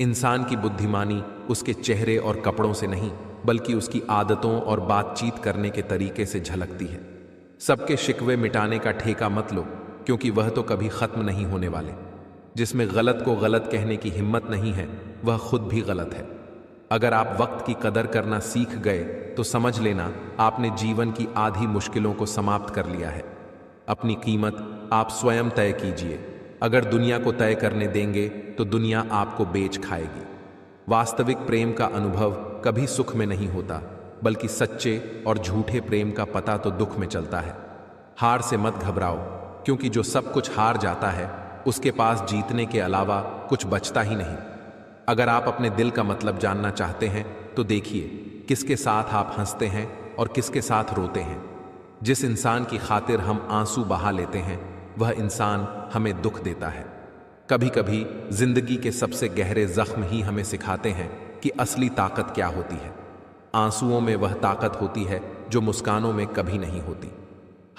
इंसान की बुद्धिमानी उसके चेहरे और कपड़ों से नहीं, बल्कि उसकी आदतों और बातचीत करने के तरीके से झलकती है। सबके शिकवे मिटाने का ठेका मत लो, क्योंकि वह तो कभी खत्म नहीं होने वाले। जिसमें गलत को गलत कहने की हिम्मत नहीं है, वह खुद भी गलत है। अगर आप वक्त की कदर करना सीख गए तो समझ लेना आपने जीवन की आधी मुश्किलों को समाप्त कर लिया है। अपनी कीमत आप स्वयं तय कीजिए। अगर दुनिया को तय करने देंगे तो दुनिया आपको बेच खाएगी। वास्तविक प्रेम का अनुभव कभी सुख में नहीं होता, बल्कि सच्चे और झूठे प्रेम का पता तो दुख में चलता है। हार से मत घबराओ, क्योंकि जो सब कुछ हार जाता है उसके पास जीतने के अलावा कुछ बचता ही नहीं। अगर आप अपने दिल का मतलब जानना चाहते हैं तो देखिए किसके साथ आप हंसते हैं और किसके साथ रोते हैं। जिस इंसान की खातिर हम आंसू बहा लेते हैं, वह इंसान हमें दुख देता है। कभी कभी जिंदगी के सबसे गहरे जख्म ही हमें सिखाते हैं कि असली ताकत क्या होती है। आंसुओं में वह ताकत होती है जो मुस्कानों में कभी नहीं होती।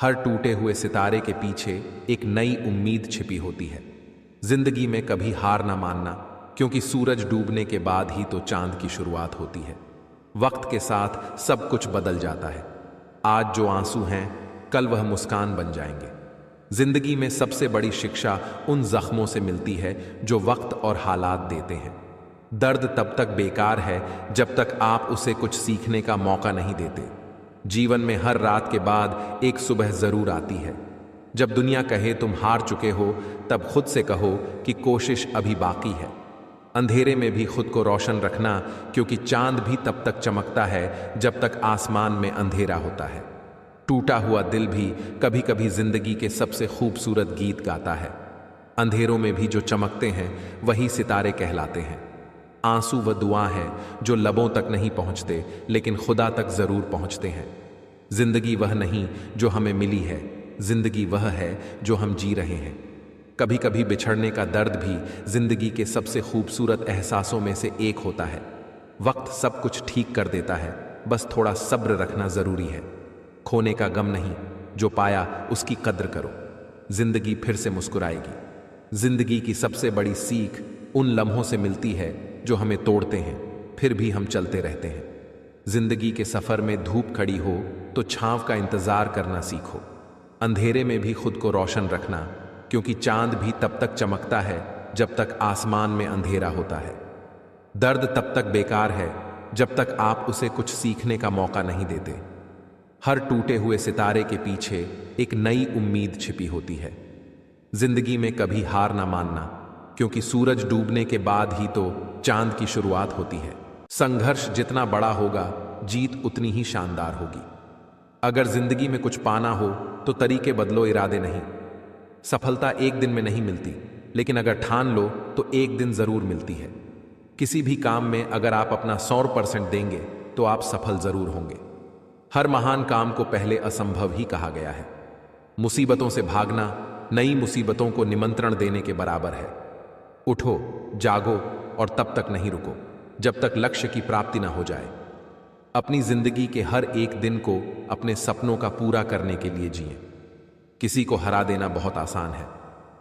हर टूटे हुए सितारे के पीछे एक नई उम्मीद छिपी होती है। जिंदगी में कभी हार ना मानना, क्योंकि सूरज डूबने के बाद ही तो चांद की शुरुआत होती है। वक्त के साथ सब कुछ बदल जाता है। आज जो आंसू हैं, कल वह मुस्कान बन जाएंगे। जिंदगी में सबसे बड़ी शिक्षा उन जख्मों से मिलती है जो वक्त और हालात देते हैं। दर्द तब तक बेकार है जब तक आप उसे कुछ सीखने का मौका नहीं देते। जीवन में हर रात के बाद एक सुबह जरूर आती है। जब दुनिया कहे तुम हार चुके हो, तब खुद से कहो कि कोशिश अभी बाकी है। अंधेरे में भी खुद को रोशन रखना, क्योंकि चांद भी तब तक चमकता है जब तक आसमान में अंधेरा होता है। टूटा हुआ दिल भी कभी कभी जिंदगी के सबसे खूबसूरत गीत गाता है। अंधेरों में भी जो चमकते हैं वही सितारे कहलाते हैं। आंसू व दुआ है जो लबों तक नहीं पहुंचते, लेकिन खुदा तक जरूर पहुंचते हैं। जिंदगी वह नहीं जो हमें मिली है, जिंदगी वह है जो हम जी रहे हैं। कभी कभी बिछड़ने का दर्द भी जिंदगी के सबसे खूबसूरत एहसासों में से एक होता है। वक्त सब कुछ ठीक कर देता है, बस थोड़ा सब्र रखना जरूरी है। खोने का गम नहीं, जो पाया उसकी कद्र करो। जिंदगी फिर से मुस्कुराएगी। जिंदगी की सबसे बड़ी सीख उन लम्हों से मिलती है जो हमें तोड़ते हैं, फिर भी हम चलते रहते हैं। जिंदगी के सफर में धूप खड़ी हो तो छांव का इंतजार करना सीखो। अंधेरे में भी खुद को रोशन रखना, क्योंकि चांद भी तब तक चमकता है जब तक आसमान में अंधेरा होता है। दर्द तब तक बेकार है जब तक आप उसे कुछ सीखने का मौका नहीं देते। हर टूटे हुए सितारे के पीछे एक नई उम्मीद छिपी होती है। जिंदगी में कभी हार ना मानना, क्योंकि सूरज डूबने के बाद ही तो चांद की शुरुआत होती है। संघर्ष जितना बड़ा होगा, जीत उतनी ही शानदार होगी। अगर जिंदगी में कुछ पाना हो तो तरीके बदलो, इरादे नहीं। सफलता एक दिन में नहीं मिलती, लेकिन अगर ठान लो तो एक दिन जरूर मिलती है। किसी भी काम में अगर आप अपना 100% देंगे तो आप सफल जरूर होंगे। हर महान काम को पहले असंभव ही कहा गया है। मुसीबतों से भागना नई मुसीबतों को निमंत्रण देने के बराबर है। उठो, जागो और तब तक नहीं रुको जब तक लक्ष्य की प्राप्ति ना हो जाए। अपनी जिंदगी के हर एक दिन को अपने सपनों का पूरा करने के लिए जिएं। किसी को हरा देना बहुत आसान है,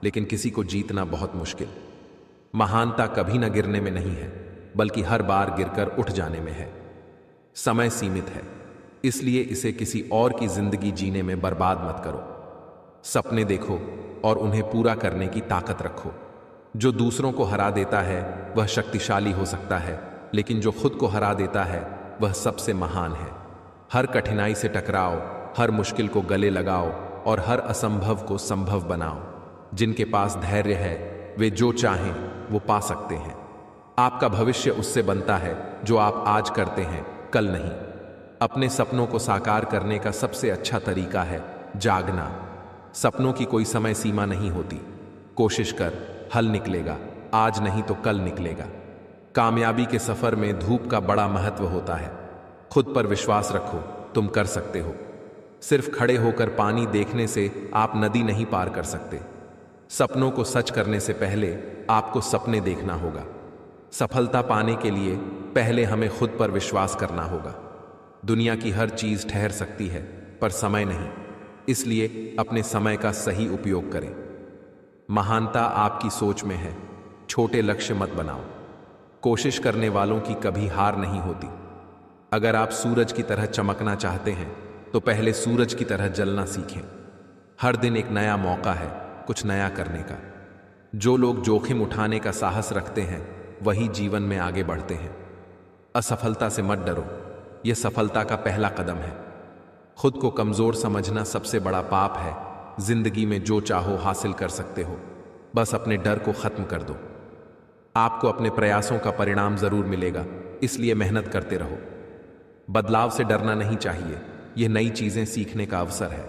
लेकिन किसी को जीतना बहुत मुश्किल। महानता कभी ना गिरने में नहीं है, बल्कि हर बार गिरकर उठ जाने में है। समय सीमित है, इसलिए इसे किसी और की जिंदगी जीने में बर्बाद मत करो। सपने देखो और उन्हें पूरा करने की ताकत रखो। जो दूसरों को हरा देता है वह शक्तिशाली हो सकता है, लेकिन जो खुद को हरा देता है वह सबसे महान है। हर कठिनाई से टकराओ, हर मुश्किल को गले लगाओ और हर असंभव को संभव बनाओ। जिनके पास धैर्य है वे जो चाहें वो पा सकते हैं। आपका भविष्य उससे बनता है जो आप आज करते हैं, कल नहीं। अपने सपनों को साकार करने का सबसे अच्छा तरीका है जागना। सपनों की कोई समय सीमा नहीं होती। कोशिश कर, हल निकलेगा। आज नहीं तो कल निकलेगा। कामयाबी के सफर में धूप का बड़ा महत्व होता है। खुद पर विश्वास रखो, तुम कर सकते हो। सिर्फ खड़े होकर पानी देखने से आप नदी नहीं पार कर सकते। सपनों को सच करने से पहले आपको सपने देखना होगा। सफलता पाने के लिए पहले हमें खुद पर विश्वास करना होगा। दुनिया की हर चीज ठहर सकती है, पर समय नहीं। इसलिए अपने समय का सही उपयोग करें। महानता आपकी सोच में है। छोटे लक्ष्य मत बनाओ। कोशिश करने वालों की कभी हार नहीं होती। अगर आप सूरज की तरह चमकना चाहते हैं तो पहले सूरज की तरह जलना सीखें। हर दिन एक नया मौका है कुछ नया करने का। जो लोग जोखिम उठाने का साहस रखते हैं वही जीवन में आगे बढ़ते हैं। असफलता से मत डरो, यह सफलता का पहला कदम है। खुद को कमजोर समझना सबसे बड़ा पाप है। जिंदगी में जो चाहो हासिल कर सकते हो, बस अपने डर को खत्म कर दो। आपको अपने प्रयासों का परिणाम जरूर मिलेगा, इसलिए मेहनत करते रहो। बदलाव से डरना नहीं चाहिए, यह नई चीजें सीखने का अवसर है।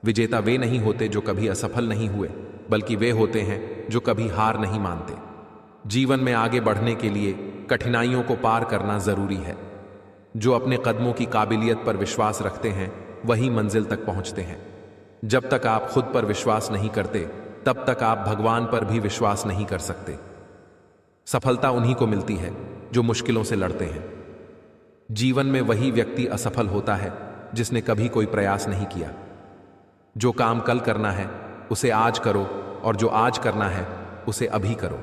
विजेता वे नहीं होते जो कभी असफल नहीं हुए, बल्कि वे होते हैं जो कभी हार नहीं मानते। जीवन में आगे बढ़ने के लिए कठिनाइयों को पार करना जरूरी है। जो अपने कदमों की काबिलियत पर विश्वास रखते हैं वही मंजिल तक पहुंचते हैं। जब तक आप खुद पर विश्वास नहीं करते तब तक आप भगवान पर भी विश्वास नहीं कर सकते। सफलता उन्हीं को मिलती है जो मुश्किलों से लड़ते हैं। जीवन में वही व्यक्ति असफल होता है जिसने कभी कोई प्रयास नहीं किया। जो काम कल करना है उसे आज करो, और जो आज करना है उसे अभी करो।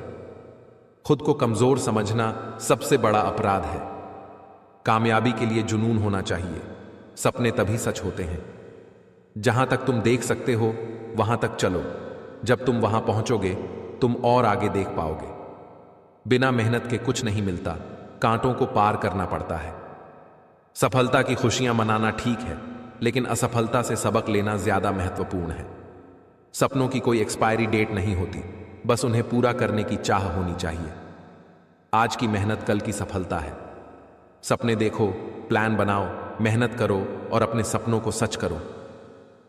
खुद को कमजोर समझना सबसे बड़ा अपराध है। कामयाबी के लिए जुनून होना चाहिए। सपने तभी सच होते हैं। जहां तक तुम देख सकते हो वहां तक चलो। जब तुम वहां पहुंचोगे तुम और आगे देख पाओगे। बिना मेहनत के कुछ नहीं मिलता, कांटों को पार करना पड़ता है। सफलता की खुशियां मनाना ठीक है, लेकिन असफलता से सबक लेना ज्यादा महत्वपूर्ण है। सपनों की कोई एक्सपायरी डेट नहीं होती, बस उन्हें पूरा करने की चाह होनी चाहिए। आज की मेहनत कल की सफलता है। सपने देखो, प्लान बनाओ, मेहनत करो और अपने सपनों को सच करो।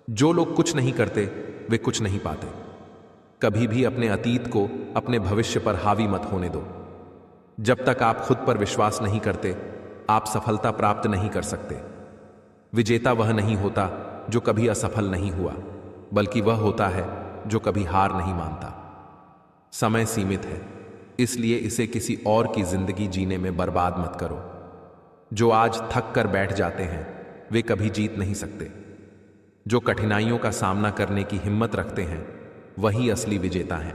जो लोग कुछ नहीं करते वे कुछ नहीं पाते। कभी भी अपने अतीत को अपने भविष्य पर हावी मत होने दो। जब तक आप खुद पर विश्वास नहीं करते आप सफलता प्राप्त नहीं कर सकते। विजेता वह नहीं होता जो कभी असफल नहीं हुआ, बल्कि वह होता है जो कभी हार नहीं मानता। समय सीमित है, इसलिए इसे किसी और की जिंदगी जीने में बर्बाद मत करो। जो आज थक कर बैठ जाते हैं वे कभी जीत नहीं सकते। जो कठिनाइयों का सामना करने की हिम्मत रखते हैं वही असली विजेता हैं।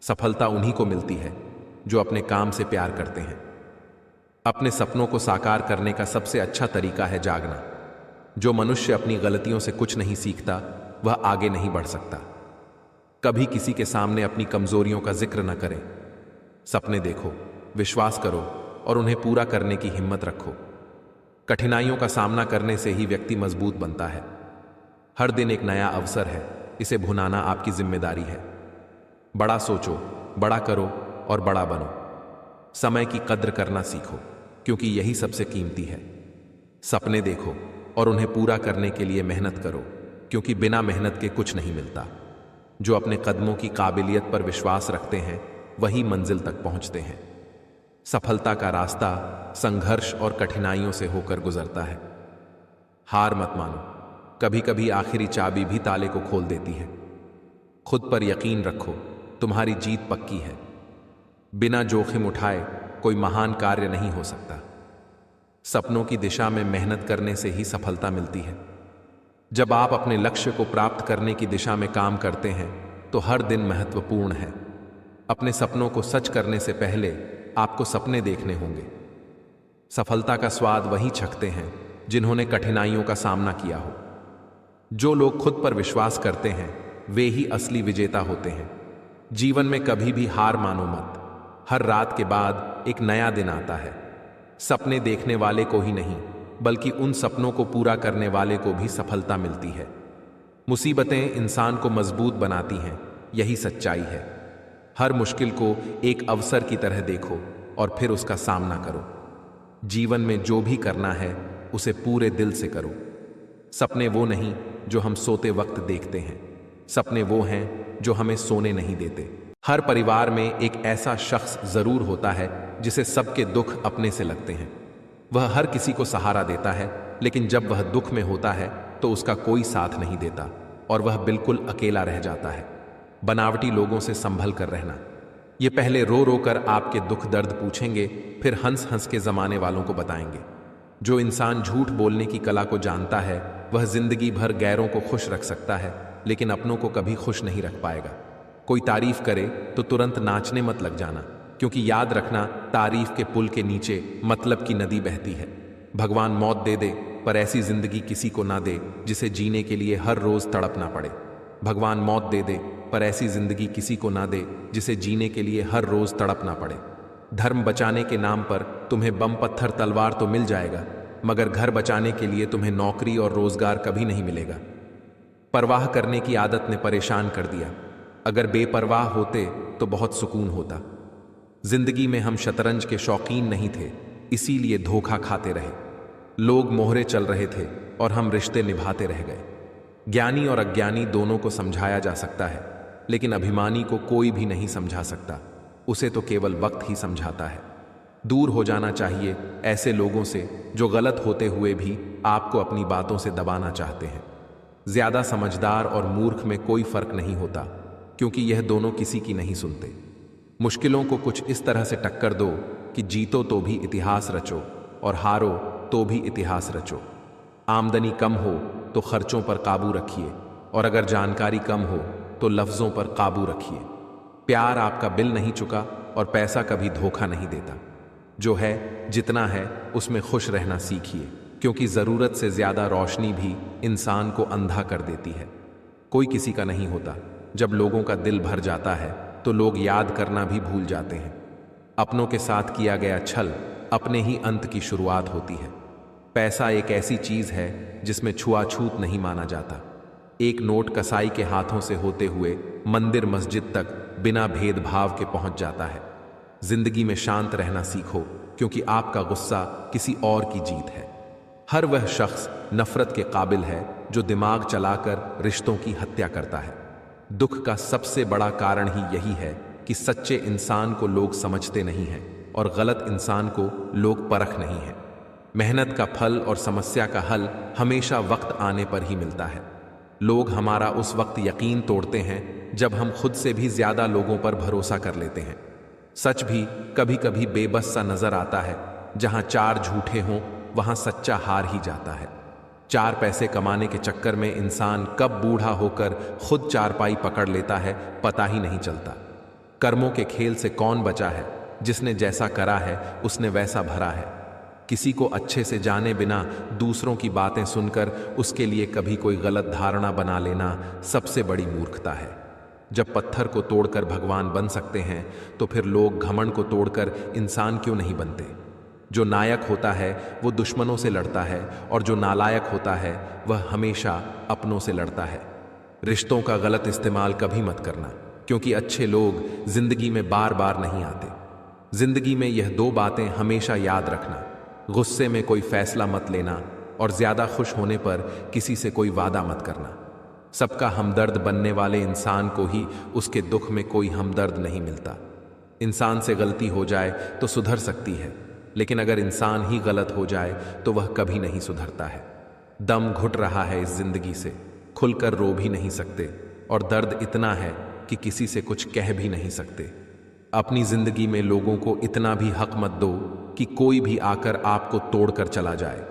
सफलता उन्हीं को मिलती है जो अपने काम से प्यार करते हैं। अपने सपनों को साकार करने का सबसे अच्छा तरीका है जागना। जो मनुष्य अपनी गलतियों से कुछ नहीं सीखता वह आगे नहीं बढ़ सकता। कभी किसी के सामने अपनी कमजोरियों का जिक्र न करें। सपने देखो, विश्वास करो और उन्हें पूरा करने की हिम्मत रखो। कठिनाइयों का सामना करने से ही व्यक्ति मजबूत बनता है। हर दिन एक नया अवसर है, इसे भुनाना आपकी जिम्मेदारी है। बड़ा सोचो, बड़ा करो और बड़ा बनो। समय की कद्र करना सीखो, क्योंकि यही सबसे कीमती है। सपने देखो और उन्हें पूरा करने के लिए मेहनत करो, क्योंकि बिना मेहनत के कुछ नहीं मिलता। जो अपने कदमों की काबिलियत पर विश्वास रखते हैं वही मंजिल तक पहुंचते हैं। सफलता का रास्ता संघर्ष और कठिनाइयों से होकर गुजरता है। हार मत मानो, कभी कभी आखिरी चाबी भी ताले को खोल देती है। खुद पर यकीन रखो, तुम्हारी जीत पक्की है। बिना जोखिम उठाए कोई महान कार्य नहीं हो सकता। सपनों की दिशा में मेहनत करने से ही सफलता मिलती है। जब आप अपने लक्ष्य को प्राप्त करने की दिशा में काम करते हैं तो हर दिन महत्वपूर्ण है। अपने सपनों को सच करने से पहले आपको सपने देखने होंगे। सफलता का स्वाद वही चखते हैं जिन्होंने कठिनाइयों का सामना किया हो। जो लोग खुद पर विश्वास करते हैं वे ही असली विजेता होते हैं। जीवन में कभी भी हार मानो मत। हर रात के बाद एक नया दिन आता है। सपने देखने वाले को ही नहीं, बल्कि उन सपनों को पूरा करने वाले को भी सफलता मिलती है। मुसीबतें इंसान को मजबूत बनाती हैं, यही सच्चाई है। हर मुश्किल को एक अवसर की तरह देखो और फिर उसका सामना करो। जीवन में जो भी करना है उसे पूरे दिल से करो। सपने वो नहीं जो हम सोते वक्त देखते हैं, सपने वो हैं जो हमें सोने नहीं देते। हर परिवार में एक ऐसा शख्स जरूर होता है जिसे सबके दुख अपने से लगते हैं। वह हर किसी को सहारा देता है, लेकिन जब वह दुख में होता है तो उसका कोई साथ नहीं देता और वह बिल्कुल अकेला रह जाता है। बनावटी लोगों से संभल कर रहना। ये पहले रो रो कर आपके दुख दर्द पूछेंगे, फिर हंस हंस के जमाने वालों को बताएंगे। जो इंसान झूठ बोलने की कला को जानता है वह जिंदगी भर गैरों को खुश रख सकता है, लेकिन अपनों को कभी खुश नहीं रख पाएगा। कोई तारीफ करे तो तुरंत नाचने मत लग जाना, क्योंकि याद रखना, तारीफ के पुल के नीचे मतलब की नदी बहती है। भगवान मौत दे दे पर ऐसी जिंदगी किसी को ना दे जिसे जीने के लिए हर रोज तड़पना पड़े। भगवान मौत दे दे पर ऐसी जिंदगी किसी को ना दे जिसे जीने के लिए हर रोज तड़पना पड़े। धर्म बचाने के नाम पर तुम्हें बम पत्थर तलवार तो मिल जाएगा, मगर घर बचाने के लिए तुम्हें नौकरी और रोजगार कभी नहीं मिलेगा। परवाह करने की आदत ने परेशान कर दिया। अगर बेपरवाह होते तो बहुत सुकून होता। जिंदगी में हम शतरंज के शौकीन नहीं थे, इसीलिए धोखा खाते रहे। लोग मोहरे चल रहे थे और हम रिश्ते निभाते रह गए। ज्ञानी और अज्ञानी दोनों को समझाया जा सकता है, लेकिन अभिमानी को कोई भी नहीं समझा सकता। उसे तो केवल वक्त ही समझाता है। दूर हो जाना चाहिए ऐसे लोगों से जो गलत होते हुए भी आपको अपनी बातों से दबाना चाहते हैं। ज्यादा समझदार और मूर्ख में कोई फर्क नहीं होता, क्योंकि यह दोनों किसी की नहीं सुनते। मुश्किलों को कुछ इस तरह से टक्कर दो कि जीतो तो भी इतिहास रचो और हारो तो भी इतिहास रचो। आमदनी कम हो तो खर्चों पर काबू रखिए, और अगर जानकारी कम हो तो लफ्जों पर काबू रखिए। प्यार आपका बिल नहीं चुका और पैसा कभी धोखा नहीं देता। जो है जितना है उसमें खुश रहना सीखिए, क्योंकि जरूरत से ज्यादा रोशनी भी इंसान को अंधा कर देती है। कोई किसी का नहीं होता। जब लोगों का दिल भर जाता है तो लोग याद करना भी भूल जाते हैं। अपनों के साथ किया गया छल अपने ही अंत की शुरुआत होती है। पैसा एक ऐसी चीज है जिसमें छुआछूत नहीं माना जाता। एक नोट कसाई के हाथों से होते हुए मंदिर मस्जिद तक बिना भेदभाव के पहुंच जाता है। जिंदगी में शांत रहना सीखो, क्योंकि आपका गुस्सा किसी और की जीत है। हर वह शख्स नफरत के काबिल है जो दिमाग चलाकर रिश्तों की हत्या करता है। दुख का सबसे बड़ा कारण ही यही है कि सच्चे इंसान को लोग समझते नहीं हैं और गलत इंसान को लोग परख नहीं हैं। मेहनत का फल और समस्या का हल हमेशा वक्त आने पर ही मिलता है। लोग हमारा उस वक्त यकीन तोड़ते हैं जब हम खुद से भी ज्यादा लोगों पर भरोसा कर लेते हैं। सच भी कभी कभी बेबस सा नजर आता है। जहां चार झूठे हों वहां सच्चा हार ही जाता है। चार पैसे कमाने के चक्कर में इंसान कब बूढ़ा होकर खुद चारपाई पकड़ लेता है पता ही नहीं चलता। कर्मों के खेल से कौन बचा है? जिसने जैसा करा है उसने वैसा भरा है। किसी को अच्छे से जाने बिना दूसरों की बातें सुनकर उसके लिए कभी कोई गलत धारणा बना लेना सबसे बड़ी मूर्खता है। जब पत्थर को तोड़कर भगवान बन सकते हैं तो फिर लोग घमंड को तोड़कर इंसान क्यों नहीं बनते? जो नायक होता है वो दुश्मनों से लड़ता है, और जो नालायक होता है वह हमेशा अपनों से लड़ता है। रिश्तों का गलत इस्तेमाल कभी मत करना, क्योंकि अच्छे लोग जिंदगी में बार बार नहीं आते। जिंदगी में यह दो बातें हमेशा याद रखना: गुस्से में कोई फैसला मत लेना, और ज्यादा खुश होने पर किसी से कोई वादा मत करना। सबका हमदर्द बनने वाले इंसान को ही उसके दुख में कोई हमदर्द नहीं मिलता। इंसान से गलती हो जाए तो सुधर सकती है, लेकिन अगर इंसान ही गलत हो जाए तो वह कभी नहीं सुधरता है। दम घुट रहा है इस जिंदगी से, खुलकर रो भी नहीं सकते, और दर्द इतना है कि किसी से कुछ कह भी नहीं सकते। अपनी जिंदगी में लोगों को इतना भी हक मत दो कि कोई भी आकर आपको तोड़कर चला जाए।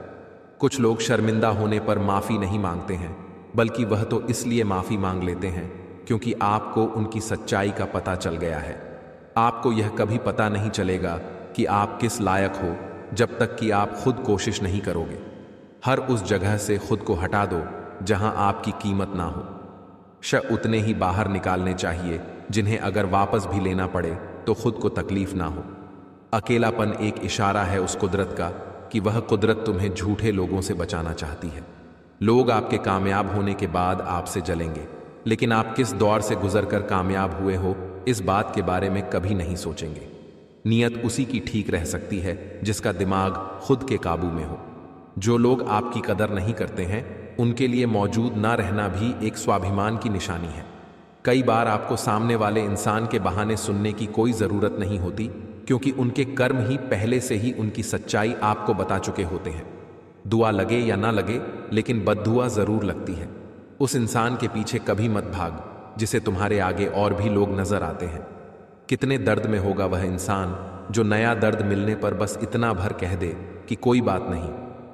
कुछ लोग शर्मिंदा होने पर माफी नहीं मांगते हैं, बल्कि वह तो इसलिए माफी मांग लेते हैं क्योंकि आपको उनकी सच्चाई का पता चल गया है। आपको यह कभी पता नहीं चलेगा कि आप किस लायक हो जब तक कि आप खुद कोशिश नहीं करोगे। हर उस जगह से खुद को हटा दो जहां आपकी कीमत ना हो। उतने ही बाहर निकालने चाहिए जिन्हें अगर वापस भी लेना पड़े तो खुद को तकलीफ ना हो। अकेलापन एक इशारा है उस कुदरत का कि वह कुदरत तुम्हें झूठे लोगों से बचाना चाहती है। लोग आपके कामयाब होने के बाद आपसे जलेंगे, लेकिन आप किस दौर से गुजरकर कामयाब हुए हो इस बात के बारे में कभी नहीं सोचेंगे। नियत उसी की ठीक रह सकती है जिसका दिमाग खुद के काबू में हो। जो लोग आपकी कदर नहीं करते हैं उनके लिए मौजूद ना रहना भी एक स्वाभिमान की निशानी है। कई बार आपको सामने वाले इंसान के बहाने सुनने की कोई जरूरत नहीं होती, क्योंकि उनके कर्म ही पहले से ही उनकी सच्चाई आपको बता चुके होते हैं। दुआ लगे या ना लगे, लेकिन बद्दुआ जरूर लगती है। उस इंसान के पीछे कभी मत भाग जिसे तुम्हारे आगे और भी लोग नजर आते हैं। कितने दर्द में होगा वह इंसान जो नया दर्द मिलने पर बस इतना भर कह दे कि कोई बात नहीं,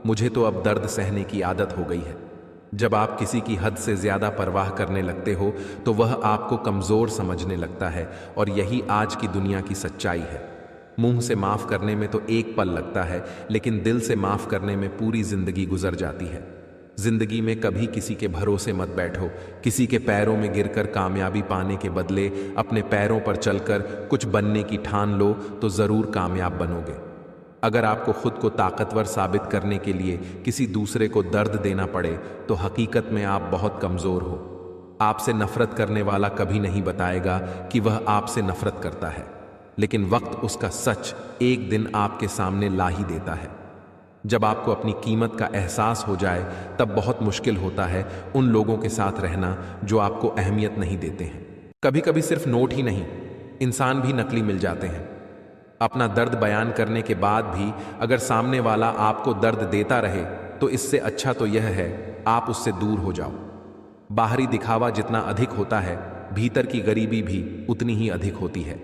मुझे तो अब दर्द सहने की आदत हो गई है। जब आप किसी की हद से ज्यादा परवाह करने लगते हो तो वह आपको कमजोर समझने लगता है, और यही आज की दुनिया की सच्चाई है। मुंह से माफ करने में तो एक पल लगता है, लेकिन दिल से माफ करने में पूरी जिंदगी गुजर जाती है। जिंदगी में कभी किसी के भरोसे मत बैठो। किसी के पैरों में गिरकर कामयाबी पाने के बदले अपने पैरों पर चलकर कुछ बनने की ठान लो तो जरूर कामयाब बनोगे। अगर आपको खुद को ताकतवर साबित करने के लिए किसी दूसरे को दर्द देना पड़े तो हकीकत में आप बहुत कमजोर हो। आपसे नफरत करने वाला कभी नहीं बताएगा कि वह आपसे नफरत करता है, लेकिन वक्त उसका सच एक दिन आपके सामने ला ही देता है। जब आपको अपनी कीमत का एहसास हो जाए तब बहुत मुश्किल होता है उन लोगों के साथ रहना जो आपको अहमियत नहीं देते हैं। कभी कभी सिर्फ नोट ही नहीं, इंसान भी नकली मिल जाते हैं। अपना दर्द बयान करने के बाद भी अगर सामने वाला आपको दर्द देता रहे तो इससे अच्छा तो यह है आप उससे दूर हो जाओ। बाहरी दिखावा जितना अधिक होता है, भीतर की गरीबी भी उतनी ही अधिक होती है।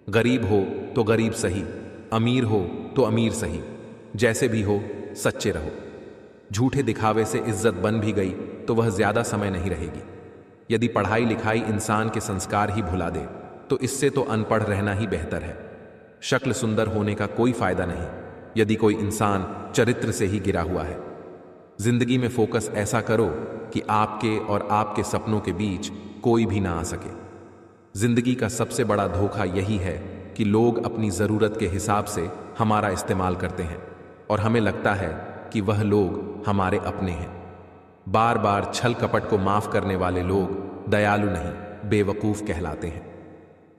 गरीब हो तो गरीब सही, अमीर हो तो अमीर सही, जैसे भी हो सच्चे रहो। झूठे दिखावे से इज्जत बन भी गई तो वह ज्यादा समय नहीं रहेगी। यदि पढ़ाई लिखाई इंसान के संस्कार ही भुला दे तो इससे तो अनपढ़ रहना ही बेहतर है। शक्ल सुंदर होने का कोई फायदा नहीं यदि कोई इंसान चरित्र से ही गिरा हुआ है। जिंदगी में फोकस ऐसा करो कि आपके और आपके सपनों के बीच कोई भी ना आ सके। जिंदगी का सबसे बड़ा धोखा यही है कि लोग अपनी जरूरत के हिसाब से हमारा इस्तेमाल करते हैं और हमें लगता है कि वह लोग हमारे अपने हैं। बार बार छल कपट को माफ करने वाले लोग दयालु नहीं, बेवकूफ कहलाते हैं।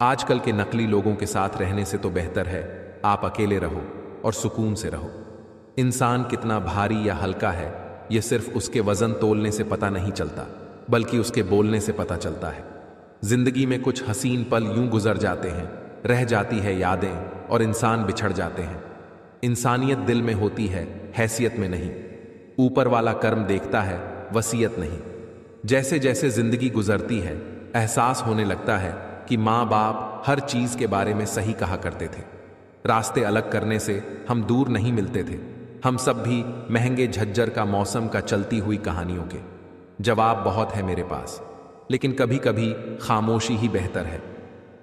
आजकल के नकली लोगों के साथ रहने से तो बेहतर है आप अकेले रहो और सुकून से रहो। इंसान कितना भारी या हल्का है यह सिर्फ उसके वजन तोलने से पता नहीं चलता, बल्कि उसके बोलने से पता चलता है। जिंदगी में कुछ हसीन पल यूं गुजर जाते हैं, रह जाती है यादें और इंसान बिछड़ जाते हैं। इंसानियत दिल में होती है, हैसियत में नहीं। ऊपर वाला कर्म देखता है, वसीयत नहीं। जैसे जैसे जिंदगी गुजरती है एहसास होने लगता है कि माँ बाप हर चीज के बारे में सही कहा करते थे। रास्ते अलग करने से हम दूर नहीं मिलते थे। हम सब भी महंगे झज्जर का मौसम का चलती हुई कहानियों के। जवाब बहुत है मेरे पास, लेकिन कभी कभी खामोशी ही बेहतर है।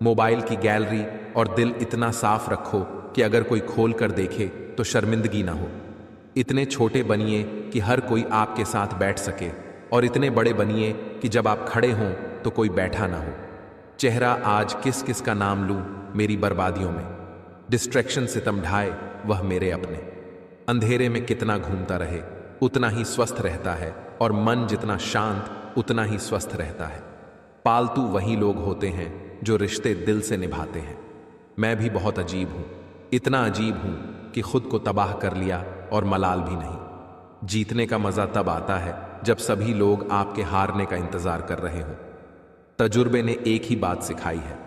मोबाइल की गैलरी और दिल इतना साफ रखो कि अगर कोई खोल कर देखे तो शर्मिंदगी ना हो। इतने छोटे बनिए कि हर कोई आपके साथ बैठ सके, और इतने बड़े बनिए कि जब आप खड़े हों तो कोई बैठा ना हो। चेहरा आज किस किस का नाम लूं मेरी बर्बादियों में। डिस्ट्रैक्शन सितम ढाए वह मेरे अपने। अंधेरे में कितना घूमता रहे उतना ही स्वस्थ रहता है, और मन जितना शांत उतना ही स्वस्थ रहता है। पालतू वही लोग होते हैं जो रिश्ते दिल से निभाते हैं। मैं भी बहुत अजीब हूं, इतना अजीब हूं कि खुद को तबाह कर लिया और मलाल भी नहीं। जीतने का मजा तब आता है जब सभी लोग आपके हारने का इंतजार कर रहे हों। तजुर्बे ने एक ही बात सिखाई है,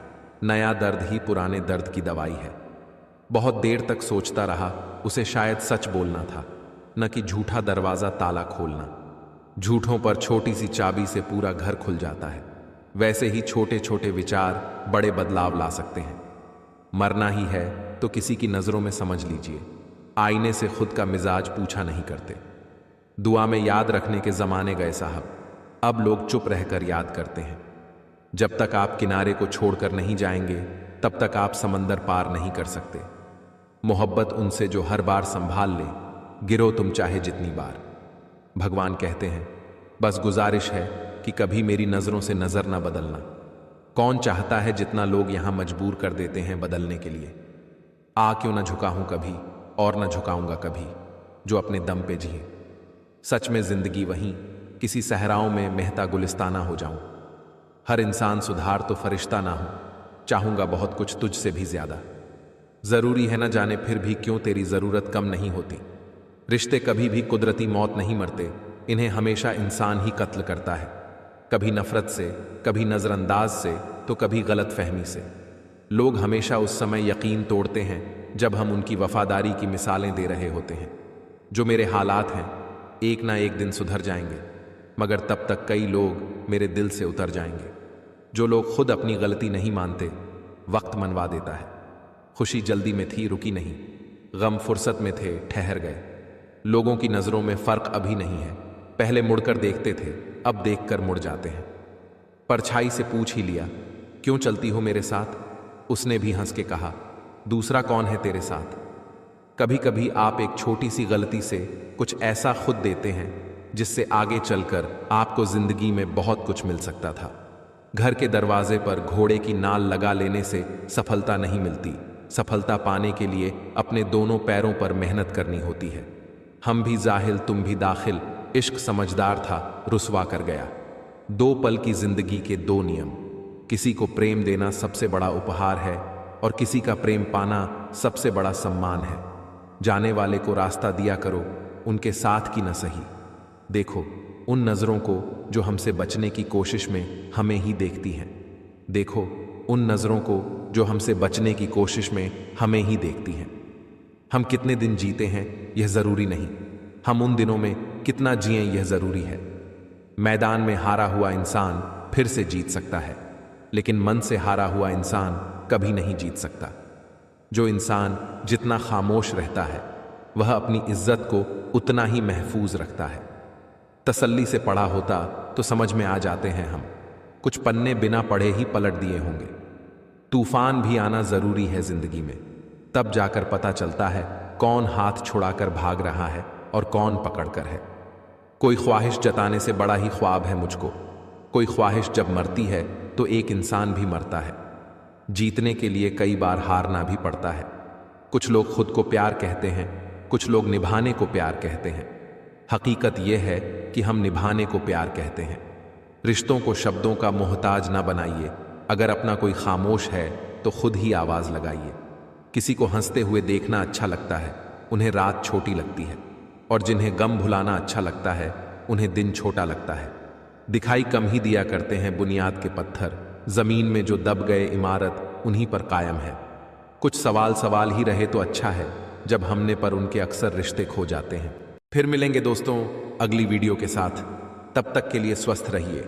नया दर्द ही पुराने दर्द की दवाई है। बहुत देर तक सोचता रहा उसे शायद सच बोलना था, न कि झूठा दरवाजा ताला खोलना। झूठों पर छोटी सी चाबी से पूरा घर खुल जाता है। वैसे ही छोटे छोटे विचार बड़े बदलाव ला सकते हैं। मरना ही है तो किसी की नजरों में समझ लीजिए, आईने से खुद का मिजाज पूछा नहीं करते। दुआ में याद रखने के जमाने गए साहब, अब लोग चुप रहकर याद करते हैं। जब तक आप किनारे को छोड़कर नहीं जाएंगे तब तक आप समंदर पार नहीं कर सकते। मोहब्बत उनसे जो हर बार संभाल ले, गिरो तुम चाहे जितनी बार। भगवान कहते हैं बस गुजारिश है कि कभी मेरी नजरों से नजर ना बदलना। कौन चाहता है जितना लोग यहां मजबूर कर देते हैं बदलने के लिए। आ क्यों ना झुका हूं कभी और ना झुकाऊंगा कभी, जो अपने दम पे जिए। सच में जिंदगी वहीं किसी सहराओं में मेहता गुलिस्ताना हो जाऊं। हर इंसान सुधार तो फरिश्ता ना हो, चाहूंगा बहुत कुछ तुझसे भी ज्यादा। जरूरी है ना जाने फिर भी क्यों तेरी जरूरत कम नहीं होती। रिश्ते कभी भी कुदरती मौत नहीं मरते, इन्हें हमेशा इंसान ही कत्ल करता है। कभी नफरत से, कभी नजरअंदाज से, तो कभी गलत फहमी से। लोग हमेशा उस समय यकीन तोड़ते हैं जब हम उनकी वफादारी की मिसालें दे रहे होते हैं। जो मेरे हालात हैं एक ना एक दिन सुधर जाएंगे, मगर तब तक कई लोग मेरे दिल से उतर जाएंगे। जो लोग खुद अपनी गलती नहीं मानते, वक्त मनवा देता है। खुशी जल्दी में थी, रुकी नहीं। गम फुर्सत में थे, ठहर गए। लोगों की नजरों में फर्क अभी नहीं है, पहले मुड़कर देखते थे, अब देखकर मुड़ जाते हैं। परछाई से पूछ ही लिया, क्यों चलती हो मेरे साथ? उसने भी हंस के कहा, दूसरा कौन है तेरे साथ? कभी कभी आप एक छोटी सी गलती से कुछ ऐसा खुद देते हैं जिससे आगे चलकर आपको जिंदगी में बहुत कुछ मिल सकता था। घर के दरवाजे पर घोड़े की नाल लगा लेने से सफलता नहीं मिलती। सफलता पाने के लिए अपने दोनों पैरों पर मेहनत करनी होती है। हम भी जाहिल तुम भी दाखिल, इश्क समझदार था, रुसवा कर गया। 2 पल की जिंदगी के 2 नियम। किसी को प्रेम देना सबसे बड़ा उपहार है और किसी का प्रेम पाना सबसे बड़ा सम्मान है। जाने वाले को रास्ता दिया करो, उनके साथ की न सही। देखो उन नज़रों को जो हमसे बचने की कोशिश में हमें ही देखती हैं। देखो उन नज़रों को जो हमसे बचने की कोशिश में हमें ही देखती हैं। हम कितने दिन जीते हैं यह ज़रूरी नहीं, हम उन दिनों में कितना जिएं यह ज़रूरी है। मैदान में हारा हुआ इंसान फिर से जीत सकता है, लेकिन मन से हारा हुआ इंसान कभी नहीं जीत सकता। जो इंसान जितना खामोश रहता है वह अपनी इज्जत को उतना ही महफूज रखता है। तसल्ली से पढ़ा होता तो समझ में आ जाते हैं हम, कुछ पन्ने बिना पढ़े ही पलट दिए होंगे। तूफान भी आना जरूरी है जिंदगी में, तब जाकर पता चलता है कौन हाथ छुड़ाकर भाग रहा है और कौन पकड़कर है। कोई ख्वाहिश जताने से बड़ा ही ख्वाब है मुझको। कोई ख्वाहिश जब मरती है तो एक इंसान भी मरता है। जीतने के लिए कई बार हारना भी पड़ता है। कुछ लोग खुद को प्यार कहते हैं, कुछ लोग निभाने को प्यार कहते हैं। हकीकत यह है कि हम निभाने को प्यार कहते हैं। रिश्तों को शब्दों का मोहताज ना बनाइए। अगर अपना कोई खामोश है तो खुद ही आवाज लगाइए। किसी को हंसते हुए देखना अच्छा लगता है, उन्हें रात छोटी लगती है, और जिन्हें गम भुलाना अच्छा लगता है उन्हें दिन छोटा लगता है। दिखाई कम ही दिया करते हैं बुनियाद के पत्थर, जमीन में जो दब गए इमारत उन्हीं पर कायम है। कुछ सवाल ही रहे तो अच्छा है, जब हमने पर उनके अक्सर रिश्ते खो जाते हैं। फिर मिलेंगे दोस्तों अगली वीडियो के साथ। तब तक के लिए स्वस्थ रहिए,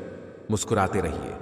मुस्कुराते रहिए।